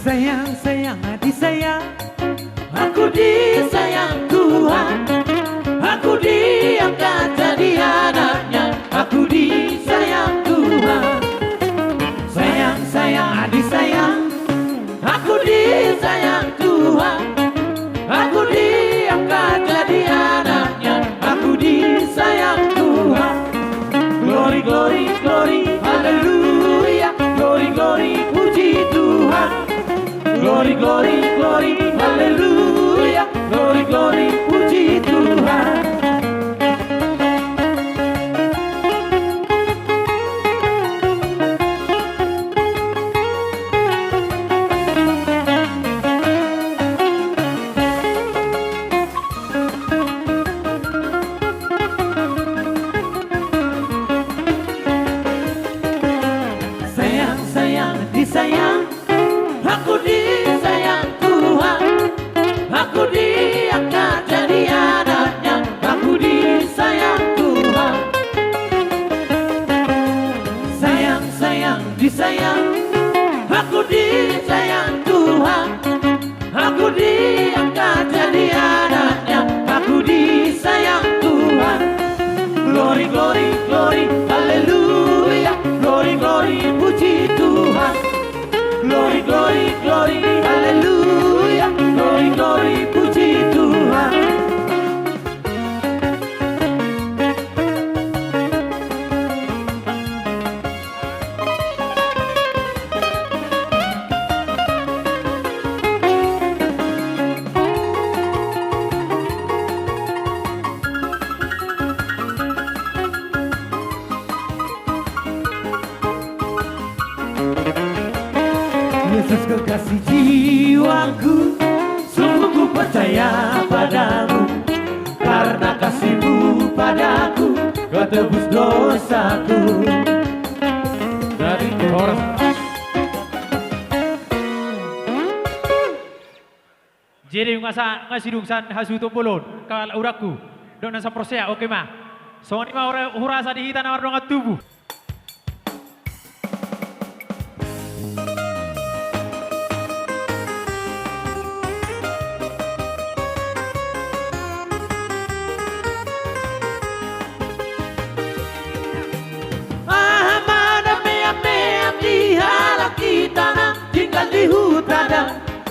Sayang, sayang, disayang. Aku disayang Tuhan. Aku diangkat jadi anaknya. Aku disayang Tuhan. Sayang, sayang, disayang. Aku disayang Tuhan. Aku diangkat jadi anaknya. Aku disayang Tuhan. Glory, glory, glory, haleluya. Glory, glory, puji Tuhan. Glory, glory, glory, haleluya. Glory, glory, puji Tuhan. Sayang, sayang, disayang. Aku disayang Tuhan. Aku diangkat jadi anaknya. Aku disayang Tuhan. Sayang, sayang, disayang. Aku disayang Tuhan. Aku diangkat jadi anaknya. Aku disayang Tuhan. Glory, glory, glory, haleluya. Glory, glory, puji Tuhan. Glory, glory, glory, haleluya. Glory, glory, puji Tuhan. Yesus kekasih jiwaku, sungguh ku percaya padamu. Karena kasih-Mu padaku, Kau tebus dosaku. Dari orang jadi ngasih dungsan hasu tumpulun kal uraku dong nasa prosea oke mah. Soalnya mah orang hurasa di hitan awar dongat tubuh. Tanah tinggal di hutan,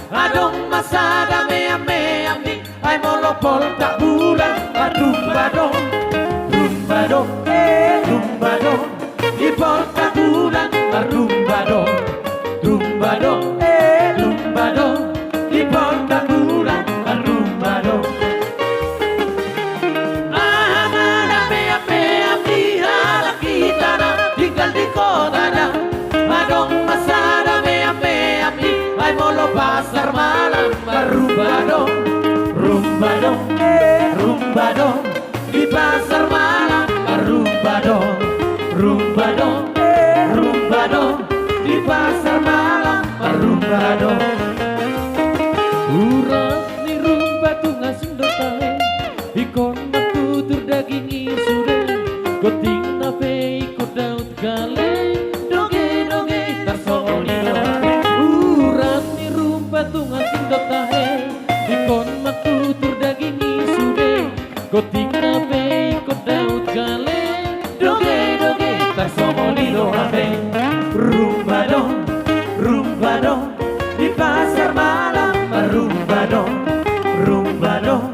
adong masa dame ame amdi ay molopol tak bulan rumbadong rumbadong rumbadong di pol tak bulan rumbadong rumbadong rumbadong di pol tak bulan rumbadong dame ame amdi halaki tanah tinggal di kota adong masa ay molo pasar malam rumbadong rumbadong rumbadong di pasar malam rumbadong rumbadong rumbadong di pasar malam rumbadong urang ni rumba tunga sendotae ikon makutur dagingi sude goting nape ikut daut gale doge doge tarsoni patungan sindot tahe ikon makutur dagingi sude goting nape ikut daut gale doge doge tarsomoli dohabe rumbadong rumbadong di pasar malam rumbadong rumbadong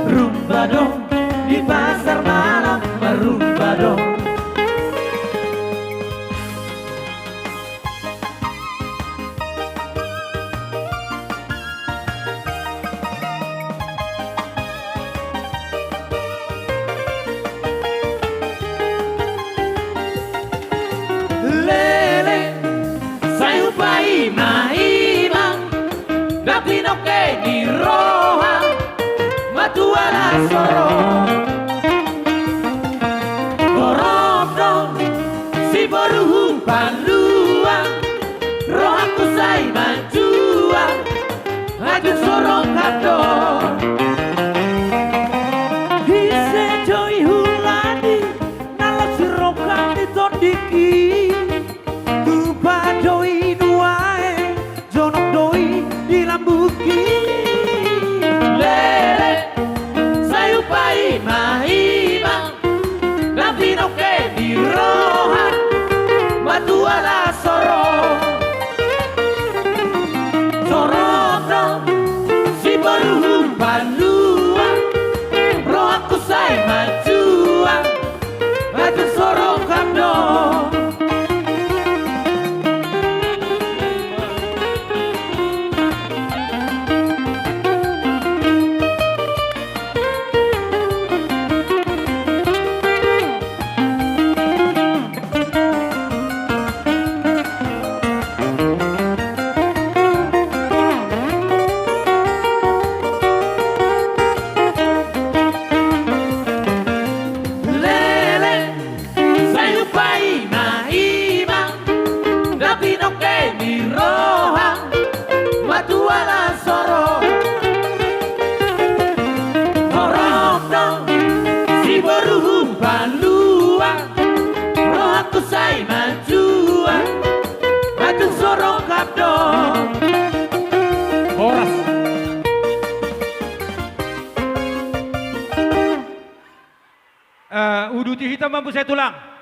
rumbadong di pasar malam rumbadong. Datino che di roha ma tu ala soro Korodong si boruhu palua rohaku sai manjua ajun sorong kado hise joy hulani nalak sirokan di todiki tu padoi duae jonok doi mampu saya tulang.